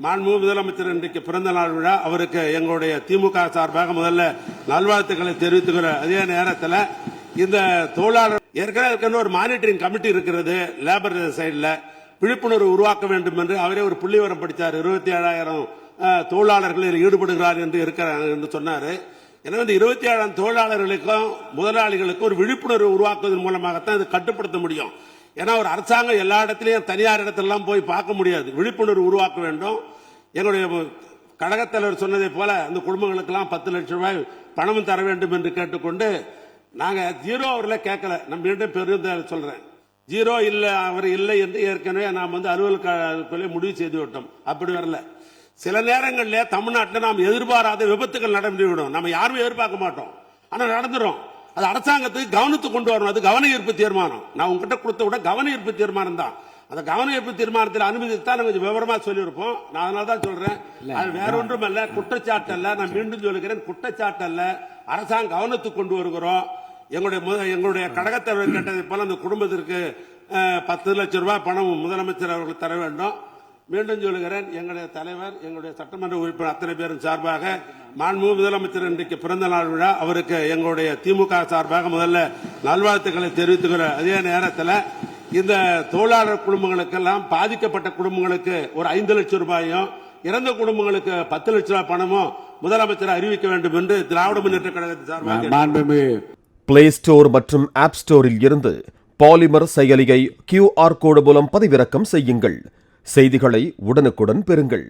மாண்புமிகு முதலமைச்சர் இன்றைக்கு பிறந்த நாள் விழா. அவருக்கு எங்களுடைய திமுக சார்பாக முதல்ல நல்வாழ்த்துக்களை தெரிவித்துக்கிற அதே நேரத்தில் இந்த தொழிலாளர் ஏற்கனவே ஒரு மானிட்டரிங் கமிட்டி இருக்கிறது லேபர் சைடில் விழிப்புணர்வு உருவாக்க வேண்டும் என்று அவரே ஒரு புள்ளிவரம் படித்தார். 27,000 தொழிலாளர்கள் ஈடுபடுகிறார் என்று இருக்கிறார் என்று சொன்னார். எனவே இந்த 27,000 தொழிலாளர்களுக்கும் முதலாளிகளுக்கும் ஒரு விழிப்புணர்வு உருவாக்குவதன் மூலமாகத்தான் இது கட்டுப்படுத்த முடியும். ஏன்னா ஒரு அரசாங்கம் எல்லா இடத்திலையும் தனியார் இடத்திலாம் போய் பார்க்க முடியாது. விழிப்புணர்வு உருவாக்க வேண்டும். எங்களுடைய கழகத் தலைவர் சொன்னதை போல அந்த குடும்பங்களுக்கெல்லாம் 10 லட்சம் ரூபாய் பணமும் தர வேண்டும் என்று கேட்டுக்கொண்டு நாங்கள் 0 அவரில் கேட்கல. நான் மீண்டும் பெரிய சொல்றேன், 0 இல்லை அவர் இல்லை என்று ஏற்கனவே நாம் அலுவலக முடிவு செய்து விட்டோம். அப்படி வரல. சில நேரங்களில் தமிழ்நாட்டில் நாம் எதிர்பாராத விபத்துகள் நடந்துவிடும். நம்ம யாருமே எதிர்பார்க்க மாட்டோம், ஆனால் நடந்துடும். அது அரசாங்கத்துக்கு கவனத்துக்கு கொண்டு வரணும். அது கவன ஈர்ப்பு தீர்மானம். நான் உங்ககிட்ட கொடுத்த விட கவன ஈர்ப்பு தீர்மானம் தான். அந்த கவன ஈர்ப்பு தீர்மானத்தில் அனுமதித்தான் கொஞ்சம் விவரமா சொல்லியிருப்போம். நான் அதனால தான் சொல்றேன், அது வேற ஒன்றும் அல்ல, குற்றச்சாட்டு அல்ல. நான் மீண்டும் சொல்லுகிறேன், குற்றச்சாட்டு அல்ல. அரசாங்கம் கவனத்துக்கு கொண்டு வருகிறோம். எங்களுடைய கழகத்தலைவர் கேட்டதை போல அந்த குடும்பத்திற்கு 10 லட்சம் ரூபாய் பணம் முதலமைச்சர் அவர்கள் தர வேண்டும். மீண்டும் சொல்லுகிறேன், எங்களுடைய தலைவர், எங்களுடைய சட்டமன்ற உறுப்பினர் அத்தனை பேரும் சார்பாக மாண்புமிகு முதலமைச்சர் இன்றைக்கு பிறந்த நாள் விழா. அவருக்கு எங்களுடைய திமுக சார்பாக முதல்ல நல்வாழ்த்துக்களை தெரிவித்துக்கிற அதே நேரத்தில் இந்த தொழிலாளர் குடும்பங்களுக்கெல்லாம் பாதிக்கப்பட்ட குடும்பங்களுக்கு ஒரு 5 லட்சம் ரூபாயும், இறந்த குடும்பங்களுக்கு 10 லட்சம் ரூபாய் பணமும் முதலமைச்சர் அறிவிக்க வேண்டும் என்று திராவிட முன்னேற்ற கழகத்தின் சார்பாக பிளே ஸ்டோர் மற்றும் ஆப் ஸ்டோரில் இருந்து பாலிமர் செயலியை QR கோடு மூலம் பதிவிறக்கம் செய்யுங்கள். செய்திகளை உடனுக்குடன் பெறுங்கள்.